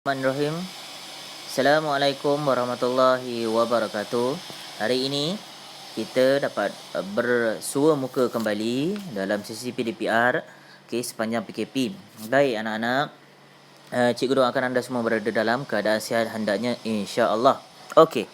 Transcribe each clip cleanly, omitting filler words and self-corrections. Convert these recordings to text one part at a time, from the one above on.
Bismillahirrahmanirrahim. Assalamualaikum warahmatullahi wabarakatuh. Hari ini kita dapat bersua muka kembali dalam sesi PDPR sepanjang PKP. Baik anak-anak, cikgu doakan anda semua berada dalam keadaan sihat hendaknya insya-Allah. Okey.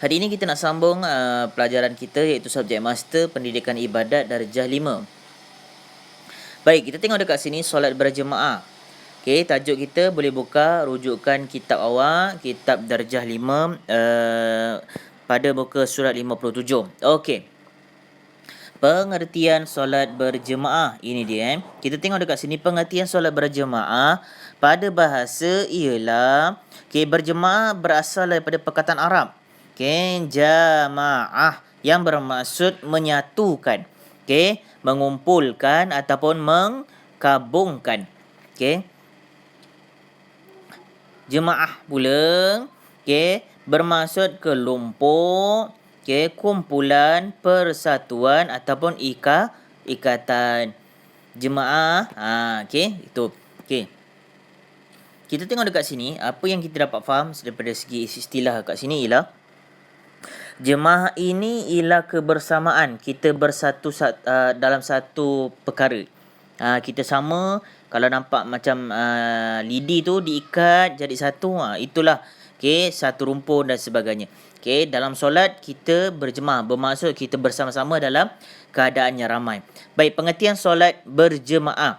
Hari ini kita nak sambung pelajaran kita iaitu subjek master pendidikan ibadat darjah 5. Baik, kita tengok dekat sini solat berjemaah. Okey, tajuk kita boleh buka rujukan kitab awak, kitab darjah 5 pada muka surat 57. Okey. Pengertian solat berjemaah ini dia. Kita tengok dekat sini pengertian solat berjemaah pada bahasa ialah berjemaah berasal daripada perkataan Arab. Jamaah yang bermaksud menyatukan. Mengumpulkan ataupun mengkabungkan. Jemaah pula bermaksud kelompok, kumpulan, persatuan ataupun ikatan. Jemaah, itu. Kita tengok dekat sini, apa yang kita dapat faham daripada segi istilah kat sini ialah jemaah ini ialah kebersamaan kita bersatu dalam satu perkara. Kita sama, kalau nampak macam lidi tu diikat jadi satu, itulah satu rumpun dan sebagainya. Dalam solat kita berjemaah bermaksud kita bersama-sama dalam keadaan yang ramai. Baik, pengertian solat berjemaah.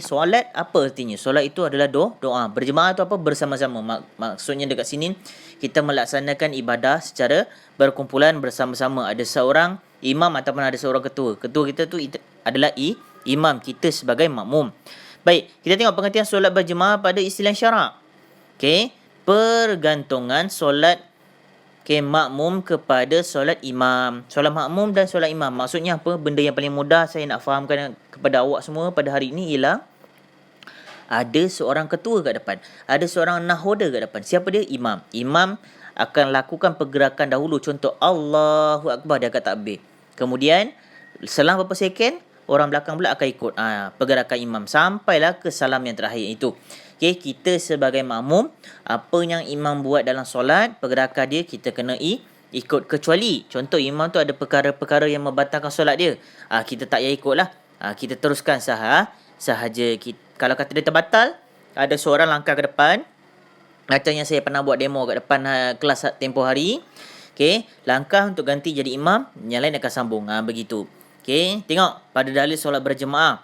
Solat apa artinya? Solat itu adalah doa. Berjemaah tu apa? Bersama-sama. Maksudnya dekat sini kita melaksanakan ibadah secara berkumpulan bersama-sama. Ada seorang imam ataupun ada seorang ketua. Ketua kita tu adalah imam, kita sebagai makmum. Baik, kita tengok pengertian solat berjemaah pada istilah syarak. Pergantungan solat makmum kepada solat imam. Solat makmum dan solat imam. Maksudnya apa? Benda yang paling mudah saya nak fahamkan kepada awak semua pada hari ini ialah ada seorang ketua kat depan. Ada seorang nahoda kat depan. Siapa dia? Imam. Imam akan lakukan pergerakan dahulu. Contoh, Allahu Akbar, dia akan takbir. Kemudian, selang beberapa second, orang belakang pula akan ikut pergerakan imam sampailah ke salam yang terakhir itu. Kita sebagai makmum, apa yang imam buat dalam solat, pergerakan dia kita kena ikut. Kecuali contoh imam tu ada perkara-perkara yang membatalkan solat dia, kita tak payah ikutlah. Kita teruskan sahaja. Kalau kata dia terbatal, ada seorang langkah ke depan. Macam yang saya pernah buat demo kat depan kelas tempoh hari. Langkah untuk ganti jadi imam, yang lain akan sambung. Begitu. Tengok pada dalil solat berjemaah.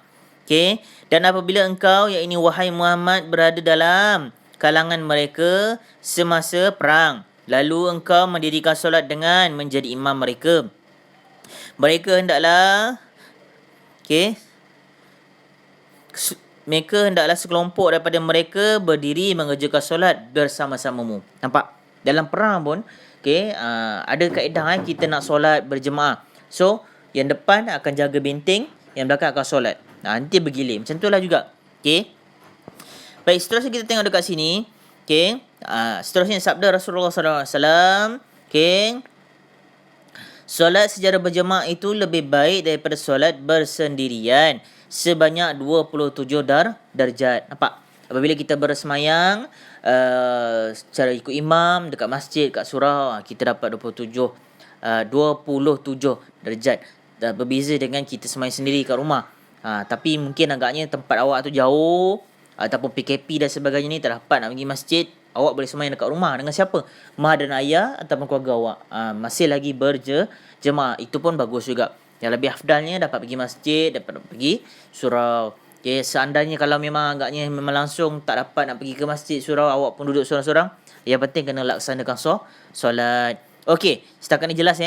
Dan apabila engkau, yakni wahai Muhammad, berada dalam kalangan mereka semasa perang, lalu engkau mendirikan solat dengan menjadi imam mereka, mereka hendaklah sekelompok daripada mereka berdiri mengerjakan solat bersama-samamu. Nampak? Dalam perang pun ada kaedah kita nak solat berjemaah. So, yang depan akan jaga benteng, yang belakang akan solat. Nanti bergilir. Macam itulah juga. Baik, seterusnya kita tengok dekat sini. Seterusnya sabda Rasulullah SAW. Solat secara berjemaah itu lebih baik daripada solat bersendirian sebanyak 27 darjat. Nampak? Apabila kita bersemayang secara ikut imam dekat masjid, kat surau, kita dapat 27 darjat. Berbeza dengan kita semayang sendiri kat rumah. Tapi mungkin agaknya tempat awak tu jauh ataupun PKP dan sebagainya ni tak dapat nak pergi masjid. Awak boleh semayang dekat rumah dengan siapa? Mak dan ayah ataupun keluarga awak. Masih lagi berjemaah. Itu pun bagus juga. Yang lebih afdalnya dapat pergi masjid, dapat pergi surau. Seandainya kalau memang agaknya memang langsung tak dapat nak pergi ke masjid, surau, awak pun duduk seorang-seorang, yang penting kena laksanakan solat. Okey, setakat ni jelas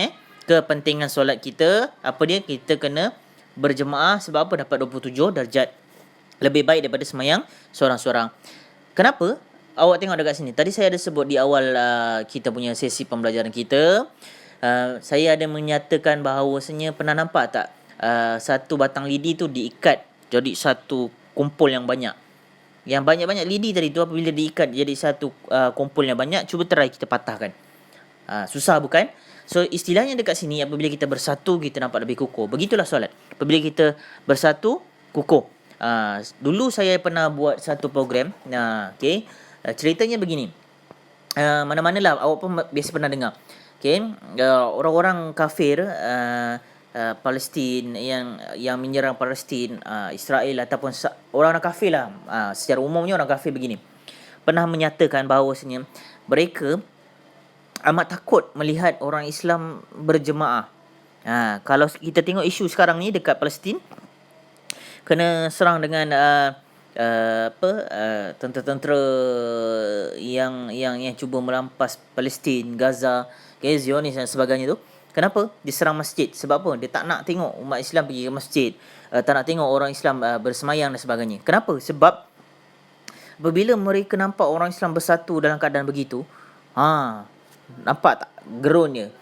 kepentingan solat kita. Apa dia? Kita kena berjemaah sebab apa? Dapat 27 darjat. Lebih baik daripada semayang seorang-seorang. Kenapa? Awak tengok dekat sini. Tadi saya ada sebut di awal kita punya sesi pembelajaran kita. Saya ada menyatakan bahawasanya pernah nampak tak satu batang lidi tu diikat jadi satu kumpul yang banyak. Yang banyak-banyak lidi tadi tu apabila diikat jadi satu kumpul yang banyak, cuba try kita patahkan. Susah bukan? So istilahnya dekat sini, apabila kita bersatu kita nampak lebih kukuh. Begitulah solat. Apabila kita bersatu, kukuh. Dulu saya pernah buat satu program. Okay. Ceritanya begini. Mana-manalah awak pun biasa pernah dengar. Okay. Orang-orang kafir Palestin yang menyerang Palestin, Israel ataupun orang-orang kafir lah. Secara umumnya orang kafir begini. Pernah menyatakan bahawasanya mereka amat takut melihat orang Islam berjemaah. Kalau kita tengok isu sekarang ni dekat Palestin, kena serang dengan tentera-tentera yang cuba merampas Palestin, Gaza, Zionis dan sebagainya tu. Kenapa? Dia serang masjid. Sebab apa? Dia tak nak tengok umat Islam pergi ke masjid. Tak nak tengok orang Islam bersemayang dan sebagainya. Kenapa? Sebab apabila mereka nampak orang Islam bersatu dalam keadaan begitu, nampak tak gerunnya?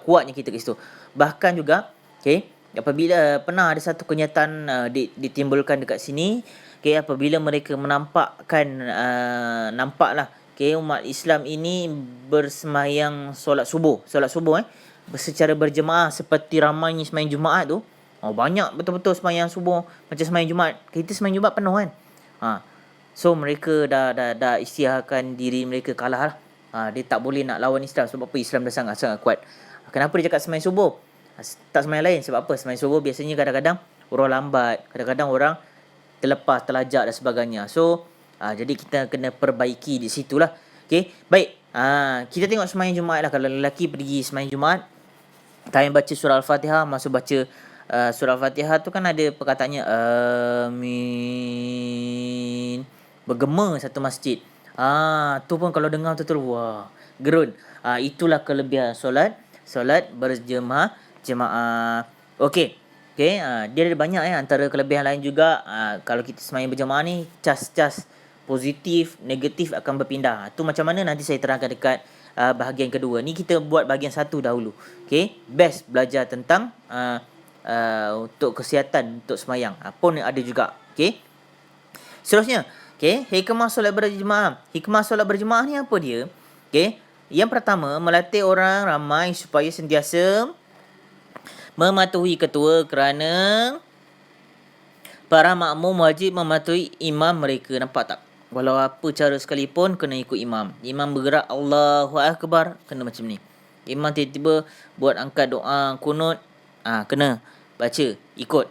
Kuatnya kita kat situ. Bahkan juga, apabila pernah ada satu kenyataan ditimbulkan dekat sini, apabila mereka menampakkan nampaklah umat Islam ini bersemayang solat subuh secara berjemaah seperti ramainya semayang Jumaat tu. Banyak betul-betul semayang subuh macam semayang Jumaat. Kita semayang Jumaat penuh kan. So mereka dah isytiharkan diri mereka kalah lah. Dia tak boleh nak lawan Islam. Sebab apa? Islam dah sangat-sangat kuat. Kenapa dia cakap semayang subuh? Tak semayang lain. Sebab apa? Semayang subuh biasanya kadang-kadang orang lambat, kadang-kadang orang terlepas, terlajak dan sebagainya. So jadi kita kena perbaiki di situlah. Okay, baik. Kita tengok semayang Jumaat lah. Kalau lelaki pergi semayang Jumaat, time baca surah Al-Fatihah, masuk baca surah Al-Fatihah tu kan ada perkataannya amin, bergema satu masjid. Tu pun kalau dengar betul-betul, wah, gerun. Itulah kelebihan solat berjemaah. Okey. Dia ada banyak antara kelebihan lain juga. Kalau kita semayang berjemaah ni, cas positif, negatif akan berpindah. Tu macam mana nanti saya terangkan dekat bahagian kedua. Ni kita buat bahagian satu dahulu. Best belajar tentang untuk kesihatan untuk semayang. Pun ada juga. Seterusnya, hikmah solat berjemaah. Hikmah solat berjemaah ni apa dia? Yang pertama, melatih orang ramai supaya sentiasa mematuhi ketua, kerana para makmum wajib mematuhi imam mereka. Nampak tak? Walau apa cara sekalipun kena ikut imam. Imam bergerak Allahu Akbar, kena macam ni. Imam tiba-tiba buat angkat doa kunut, kena baca, ikut.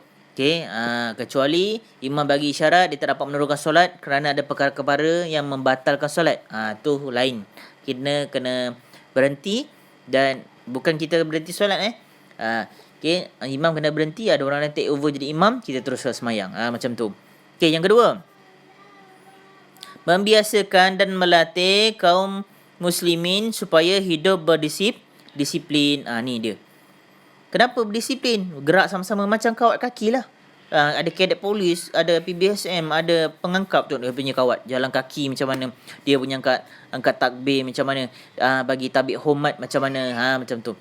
Kecuali imam bagi isyarat dia tak dapat meneruskan solat kerana ada perkara-perkara yang membatalkan solat. Tu lain. Kena berhenti, dan bukan kita berhenti solat imam kena berhenti, ada orang lain take over jadi imam, kita teruskan semayang. Macam tu. Yang kedua, membiasakan dan melatih kaum muslimin supaya hidup berdisiplin. Ni dia. Kenapa berdisiplin? Gerak sama-sama macam kawat kaki lah. Ada kadet polis, ada PBSM, ada pengangkap tu dia punya kawat. Jalan kaki macam mana, dia punya angkat takbir macam mana, bagi tabik hormat macam mana, macam tu.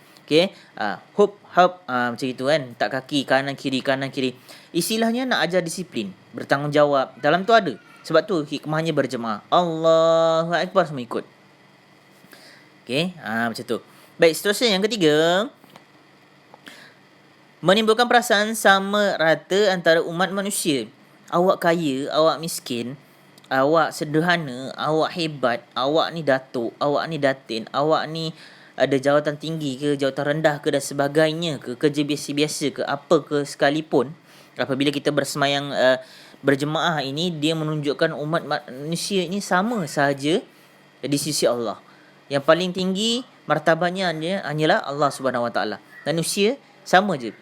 Hop, macam itu kan. Tak kaki, kanan kiri. Istilahnya nak ajar disiplin, bertanggungjawab. Dalam tu ada. Sebab tu hikmahnya berjemaah. Allahu Akbar, semua ikut. Macam tu. Baik, seterusnya yang ketiga, menimbulkan perasaan sama rata antara umat manusia. Awak kaya, awak miskin, awak sederhana, awak hebat, awak ni datuk, awak ni datin, awak ni ada jawatan tinggi ke, jawatan rendah ke dan sebagainya ke, kerja biasa-biasa ke, apa ke sekalipun, apabila kita bersemayang berjemaah ini, dia menunjukkan umat manusia ini sama sahaja di sisi Allah. Yang paling tinggi martabatnya hanyalah Allah Subhanahu Wa Taala. Manusia sama je.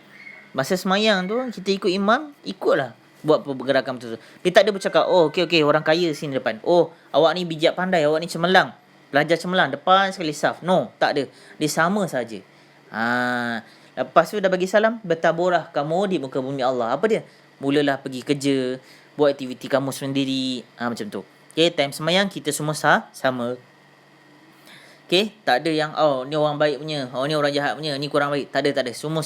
Masa semayang tu kita ikut imam, ikutlah buat pergerakan betul. Dia tak ada bercakap, okey orang kaya sini depan. Awak ni bijak pandai, awak ni cemerlang. Belajar cemerlang depan sekali saf. No, tak ada. Dia sama saja. Lepas tu dah bagi salam, bertaburlah kamu di muka bumi Allah. Apa dia? Mulalah pergi kerja, buat aktiviti kamu sendiri. Macam tu. Time semayang kita semua sama. Tak ada yang ni orang baik punya, ni orang jahat punya, ni kurang baik. Tak ada. Semua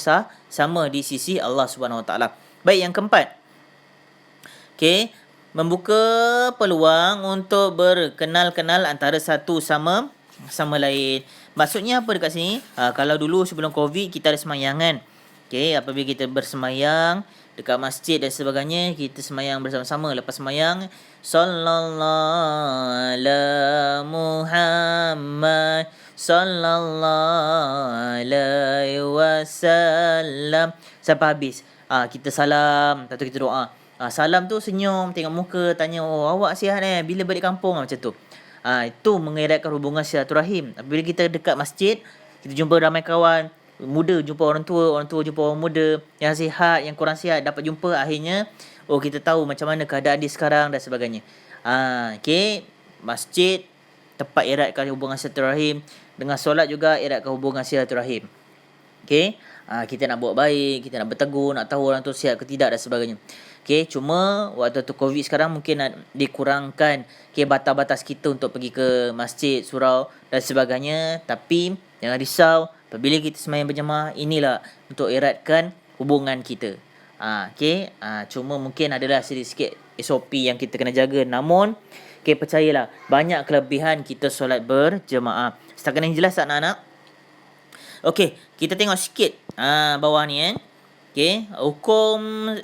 sama di sisi Allah Subhanahu Wa Taala. Baik, yang keempat. Membuka peluang untuk berkenal-kenal antara satu sama lain. Maksudnya apa dekat sini? Kalau dulu sebelum Covid kita ada semayang kan. Apabila kita bersemayang, dekat masjid dan sebagainya, kita semayang bersama-sama. Lepas semayang, sallallahu ala Muhammad sallallahu alaihi wasallam sampai habis. Kita salam, lepas tu kita doa. Salam tu senyum, tengok muka, tanya, oh awak sihat bila balik kampung, macam tu. Itu mengeratkan hubungan silaturahim. Apabila kita dekat masjid, kita jumpa ramai kawan, muda jumpa orang tua jumpa orang muda, yang sihat, yang kurang sihat, dapat jumpa, akhirnya kita tahu macam mana keadaan dia sekarang dan sebagainya. Okay, masjid tempat eratkan hubungan silaturahim, dengan solat juga eratkan hubungan silaturahim. Okay, kita nak buat baik, kita nak bertegur, nak tahu orang tu sihat ke tidak dan sebagainya. Okay, cuma waktu tu COVID sekarang mungkin nak dikurangkan batas-batas kita untuk pergi ke masjid, surau dan sebagainya. Tapi jangan risau, apabila kita sembahyang berjemaah, inilah untuk eratkan hubungan kita. Okay, cuma mungkin adalah sedikit SOP yang kita kena jaga. Namun, percayalah, banyak kelebihan kita solat berjemaah. Setakat ini jelas tak anak-anak? Okay, kita tengok sikit bawah ni Okay, hukum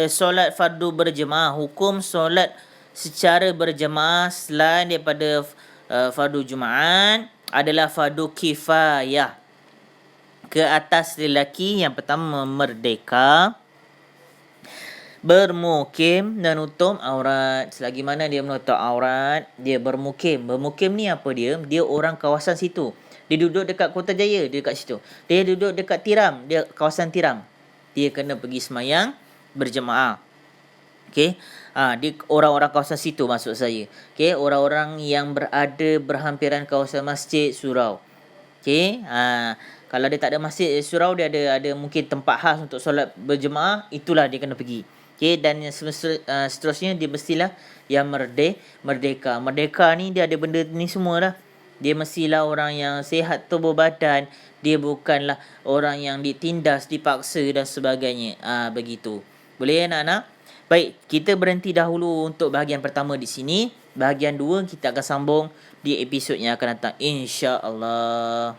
solat fardu berjemaah. Hukum solat secara berjemaah selain daripada fardu Jumaat adalah fardu kifayah ke atas lelaki. Yang pertama, merdeka, bermukim dan nutup aurat. Selagi mana dia menutup aurat, dia bermukim. Bermukim ni apa dia? Dia orang kawasan situ. Dia duduk dekat Kota Jaya, dia dekat situ. Dia duduk dekat Tiram, dia kawasan Tiram. Dia kena pergi semayang berjemaah. Okay, dia orang-orang kawasan situ maksud saya. Okay, orang-orang yang berada berhampiran kawasan masjid, surau. Okay, kalau dia tak ada masjid, surau, dia ada mungkin tempat khas untuk solat berjemaah, itulah dia kena pergi. Okay, dan seterusnya dia mestilah yang merdeka. Merdeka ni dia ada benda ni semua lah. Dia mestilah orang yang sihat tubuh badan. Dia bukanlah orang yang ditindas, dipaksa dan sebagainya. Begitu. Boleh anak-anak? Baik, kita berhenti dahulu untuk bahagian pertama di sini. Bahagian 2 kita akan sambung di episod yang akan datang, insya-Allah.